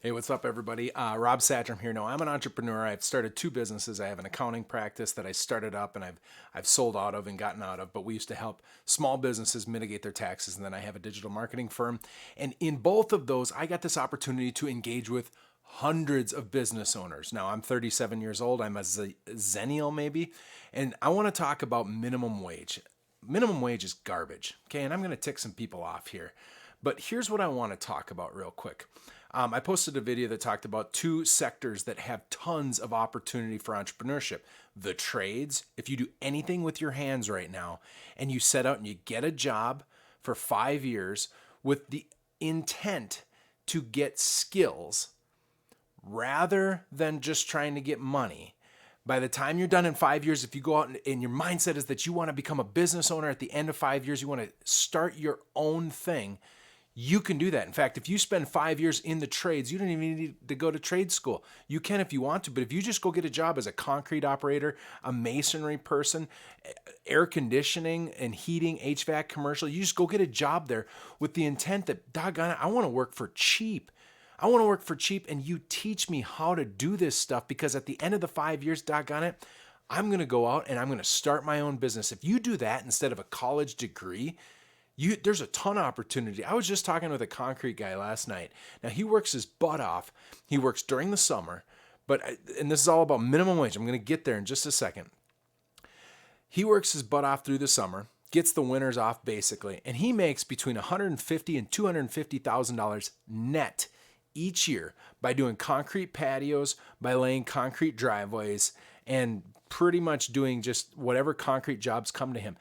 Hey, what's up, everybody? Rob Satcham here. Now, I'm an entrepreneur. I've started two businesses. I have an accounting practice that I started up and I've sold out of and gotten out of. But we used to help small businesses mitigate their taxes. And then I have a digital marketing firm. And in both of those, I got this opportunity to engage with hundreds of business owners. Now, I'm 37 years old. I'm a zennial, maybe. And I want to talk about minimum wage. Minimum wage is garbage. Okay. And I'm going to tick some people off here. But here's what I want to talk about real quick. I posted a video that talked about two sectors that have tons of opportunity for entrepreneurship. The trades, if you do anything with your hands right now and you set out and you get a job for 5 years with the intent to get skills rather than just trying to get money. By the time you're done in 5 years, if you go out and your mindset is that you want to become a business owner at the end of 5 years, you want to start your own thing, you can do that. In fact, if you spend 5 years in the trades, you don't even need to go to trade school. You can if you want to, but if you just go get a job as a concrete operator, a masonry person, air conditioning and heating, HVAC commercial, you just go get a job there with the intent that, doggone it, I want to work for cheap. I want to work for cheap, and you teach me how to do this stuff, because at the end of the 5 years, doggone it, I'm going to go out and I'm going to start my own business. If you do that instead of a college degree, there's a ton of opportunity. I was just talking with a concrete guy last night. Now, he works his butt off. He works during the summer, and this is all about minimum wage. I'm going to get there in just a second. He works his butt off through the summer, gets the winters off basically, and he makes between $150,000 and $250,000 net each year by doing concrete patios, by laying concrete driveways, and pretty much doing just whatever concrete jobs come to him.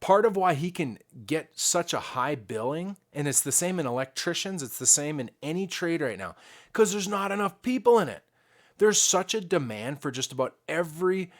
Part of why he can get such a high billing, and it's the same in electricians, it's the same in any trade right now, because there's not enough people in it. There's such a demand for just about every,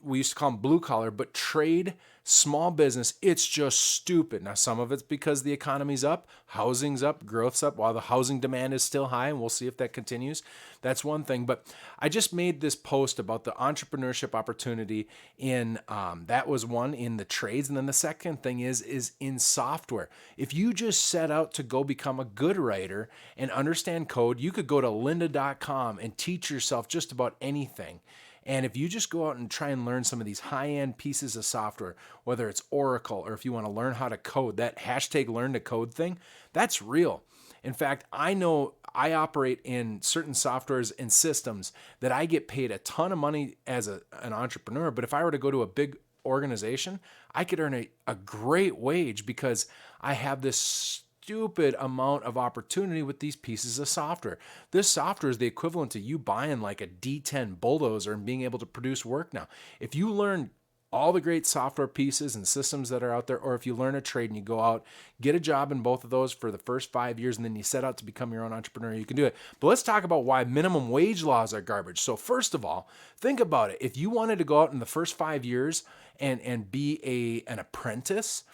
we used to call them blue collar, but trade, small business, it's just stupid. Now, some of it's because the economy's up, housing's up, growth's up, while the housing demand is still high, and we'll see if that continues. That's one thing. But I just made this post about the entrepreneurship opportunity in, that was one in the trades. And then the second thing is in software. If you just set out to go become a good writer and understand code, you could go to lynda.com and teach yourself just about anything. And if you just go out and try and learn some of these high-end pieces of software, whether it's Oracle or if you want to learn how to code, that hashtag learn to code thing, that's real. In fact, I know I operate in certain softwares and systems that I get paid a ton of money as an entrepreneur, but if I were to go to a big organization, I could earn a great wage because I have this stupid amount of opportunity with these pieces of software. This software is the equivalent to you buying like a D10 bulldozer and being able to produce work now. If you learn all the great software pieces and systems that are out there, or if you learn a trade and you go out, get a job in both of those for the first 5 years, and then you set out to become your own entrepreneur, you can do it. But let's talk about why minimum wage laws are garbage. So first of all, think about it. If you wanted to go out in the first 5 years and be an apprentice,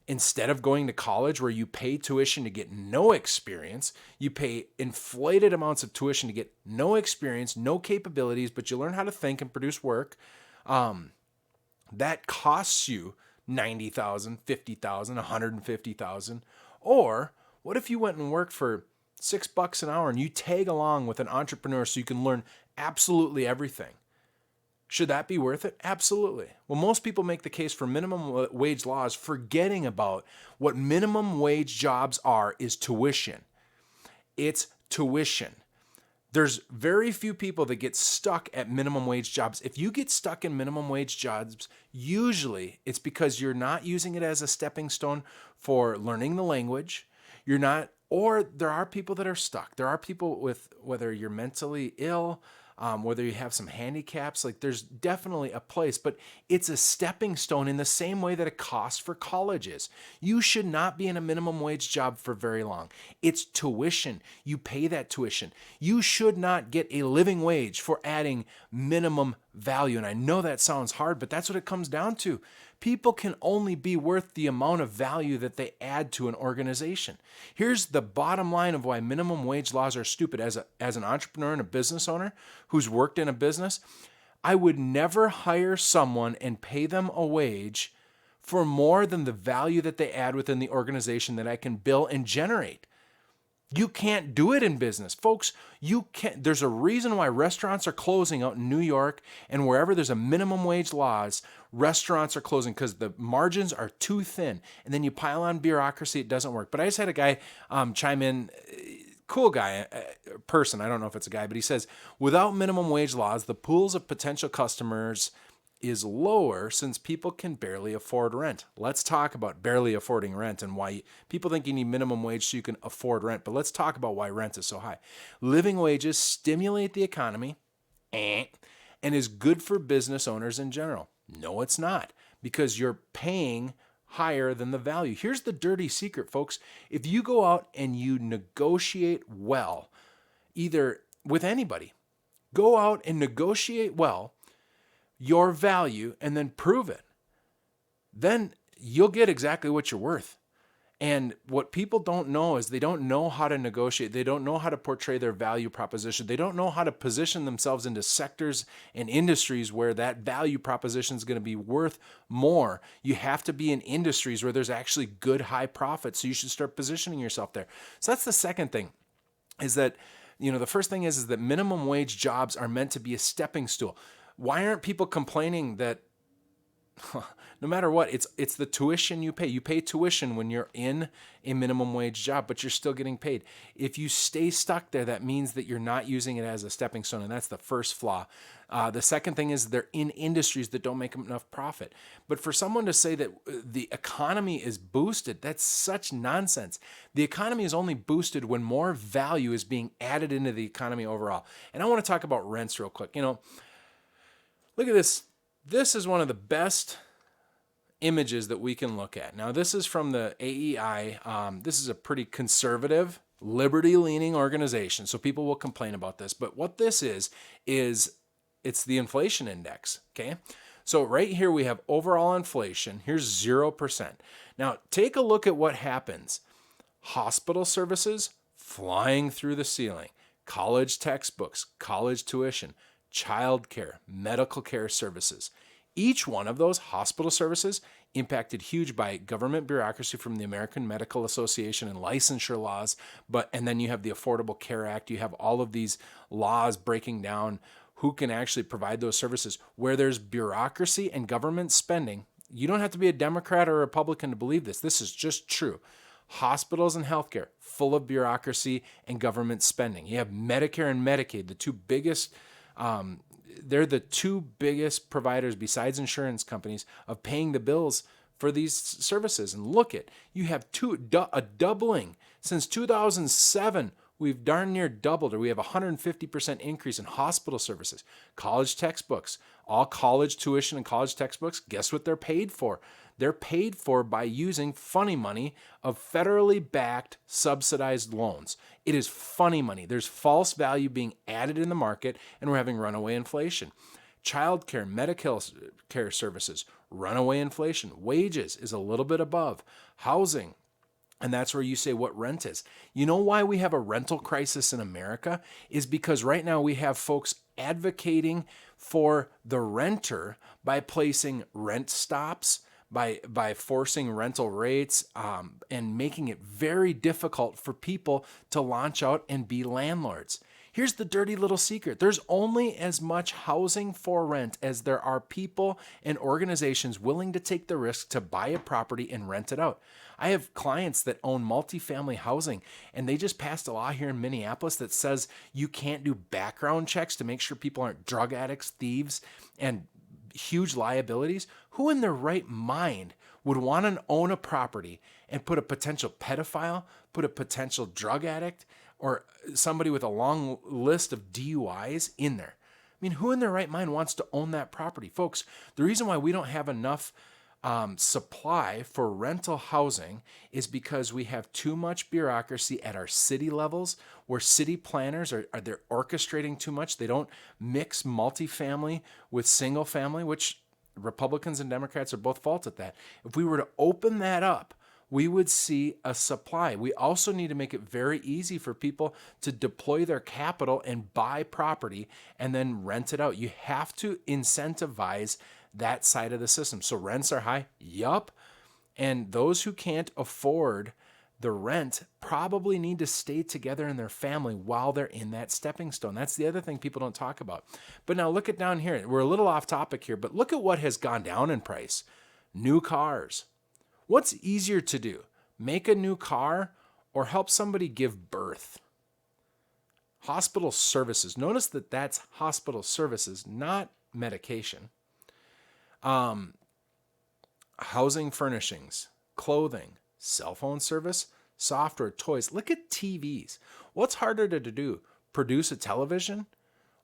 instead of going to college where you pay tuition to get no experience, you pay inflated amounts of tuition to get no experience, no capabilities, but you learn how to think and produce work. That costs you $90,000, $50,000, $150,000. Or what if you went and worked for $6 an hour and you tag along with an entrepreneur so you can learn absolutely everything? Should that be worth it? Absolutely. Well, most people make the case for minimum wage laws, forgetting about what minimum wage jobs are is tuition. It's tuition. There's very few people that get stuck at minimum wage jobs. If you get stuck in minimum wage jobs, usually it's because you're not using it as a stepping stone for learning the language. You're not, or there are people that are stuck. There are people with, whether you're mentally ill, whether you have some handicaps, like there's definitely a place, but it's a stepping stone in the same way that a cost for college is. You should not be in a minimum wage job for very long. It's tuition. You pay that tuition. You should not get a living wage for adding minimum value. And I know that sounds hard, but that's what it comes down to. People can only be worth the amount of value that they add to an organization. Here's the bottom line of why minimum wage laws are stupid. As an entrepreneur and a business owner who's worked in a business, I would never hire someone and pay them a wage for more than the value that they add within the organization that I can bill and generate. You can't do it in business. Folks, you can't. There's a reason why restaurants are closing out in New York and wherever there's a minimum wage laws, restaurants are closing because the margins are too thin. And then you pile on bureaucracy, it doesn't work. But I just had a guy chime in, cool guy, person, I don't know if it's a guy, but he says, without minimum wage laws, the pools of potential customers is lower since people can barely afford rent. Let's talk about barely affording rent and why people think you need minimum wage so you can afford rent. But let's talk about why rent is so high. Living wages stimulate the economy and is good for business owners in general. No, it's not, because you're paying higher than the value. Here's the dirty secret, folks. If you go out and you negotiate well, either with anybody, go out and negotiate well your value and then prove it, then you'll get exactly what you're worth. And what people don't know is they don't know how to negotiate. They don't know how to portray their value proposition. They don't know how to position themselves into sectors and industries where that value proposition is going to be worth more. You have to be in industries where there's actually good high profit. So you should start positioning yourself there. So that's the second thing, is that, the first thing is that minimum wage jobs are meant to be a stepping stool. Why aren't people complaining that no matter what, it's the tuition you pay. You pay tuition when you're in a minimum wage job, but you're still getting paid. If you stay stuck there, that means that you're not using it as a stepping stone, and that's the first flaw. The second thing is they're in industries that don't make enough profit. But for someone to say that the economy is boosted, that's such nonsense. The economy is only boosted when more value is being added into the economy overall. And I want to talk about rents real quick. Look at this. This is one of the best images that we can look at. Now, this is from the AEI. This is a pretty conservative, liberty-leaning organization, so people will complain about this. But what this is it's the inflation index, okay? So right here we have overall inflation. Here's 0%. Now, take a look at what happens. Hospital services flying through the ceiling. College textbooks, college tuition, childcare, medical care services. Each one of those hospital services impacted huge by government bureaucracy from the American Medical Association and licensure laws. And then you have the Affordable Care Act. You have all of these laws breaking down who can actually provide those services. Where there's bureaucracy and government spending, you don't have to be a Democrat or a Republican to believe this. This is just true. Hospitals and healthcare, full of bureaucracy and government spending. You have Medicare and Medicaid, the two biggest they're the two biggest providers besides insurance companies of paying the bills for these services. And look at, you have a doubling. Since 2007, we've darn near doubled, or we have a 150% increase in hospital services. College textbooks, all college tuition and college textbooks, guess what they're paid for? They're paid for by using funny money of federally backed subsidized loans. It is funny money. There's false value being added in the market, and we're having runaway inflation. Childcare, medical care services, runaway inflation. Wages is a little bit above. Housing, and that's where you say what rent is. You know why we have a rental crisis in America? Is because right now we have folks advocating for the renter by placing rent stops, by forcing rental rates, and making it very difficult for people to launch out and be landlords. Here's the dirty little secret. There's only as much housing for rent as there are people and organizations willing to take the risk to buy a property and rent it out. I have clients that own multifamily housing, and they just passed a law here in Minneapolis that says you can't do background checks to make sure people aren't drug addicts, thieves, and huge liabilities. Who in their right mind would want to own a property and put a potential pedophile, put a potential drug addict, or somebody with a long list of DUIs in there? I mean, who in their right mind wants to own that property? Folks, the reason why we don't have enough supply for rental housing is because we have too much bureaucracy at our city levels, where city planners they're orchestrating too much. They don't mix multifamily with single family, which Republicans and Democrats are both fault at that. If we were to open that up, we would see a supply. We also need to make it very easy for people to deploy their capital and buy property and then rent it out. You have to incentivize that side of the system. So rents are high. Yup. And those who can't afford the rent probably need to stay together in their family while they're in that stepping stone. That's the other thing people don't talk about. But now look at down here. We're a little off topic here, but look at what has gone down in price. New cars. What's easier to do? Make a new car or help somebody give birth? Hospital services. Notice that that's hospital services, not medication. Housing furnishings, clothing, cell phone service, software, toys. Look at TVs. What's harder to do? Produce a television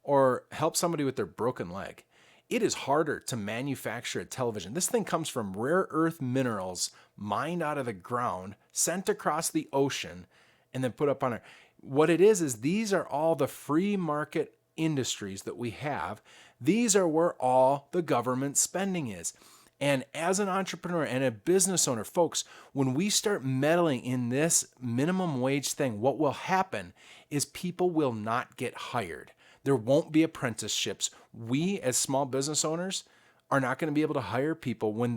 or help somebody with their broken leg? It is harder to manufacture a television. This thing comes from rare earth minerals mined out of the ground, sent across the ocean, and then put up on it. What it is these are all the free market industries that we have. These are where all the government spending is. And as an entrepreneur and a business owner, folks, when we start meddling in this minimum wage thing, what will happen is people will not get hired. There won't be apprenticeships. We as small business owners are not going to be able to hire people when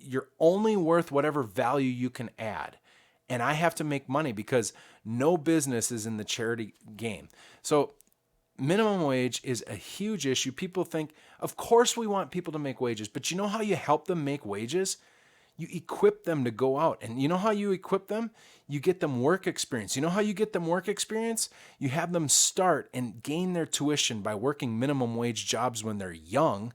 you're only worth whatever value you can add. And I have to make money because no business is in the charity game. So minimum wage is a huge issue. People think, of course we want people to make wages, but you know how you help them make wages? You equip them to go out. And you know how you equip them? You get them work experience. You know how you get them work experience? You have them start and gain their tuition by working minimum wage jobs when they're young,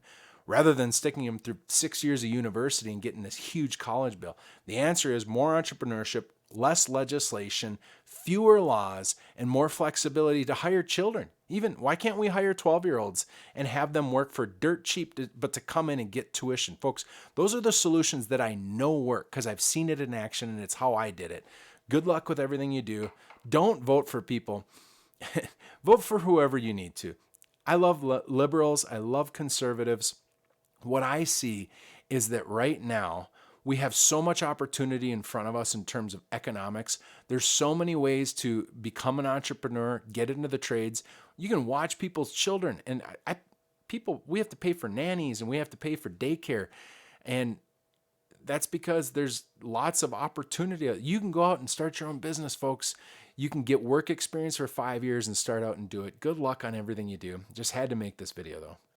rather than sticking them through 6 years of university and getting this huge college bill. The answer is more entrepreneurship, less legislation, fewer laws, and more flexibility to hire children. Even, why can't we hire 12-year-olds and have them work for dirt cheap, but to come in and get tuition? Folks, those are the solutions that I know work because I've seen it in action and it's how I did it. Good luck with everything you do. Don't vote for people. Vote for whoever you need to. I love liberals. I love conservatives. What I see is that right now, we have so much opportunity in front of us in terms of economics. There's so many ways to become an entrepreneur, get into the trades. You can watch people's children, and we have to pay for nannies and we have to pay for daycare. And that's because there's lots of opportunity. You can go out and start your own business, folks. You can get work experience for 5 years and start out and do it. Good luck on everything you do. Just had to make this video though.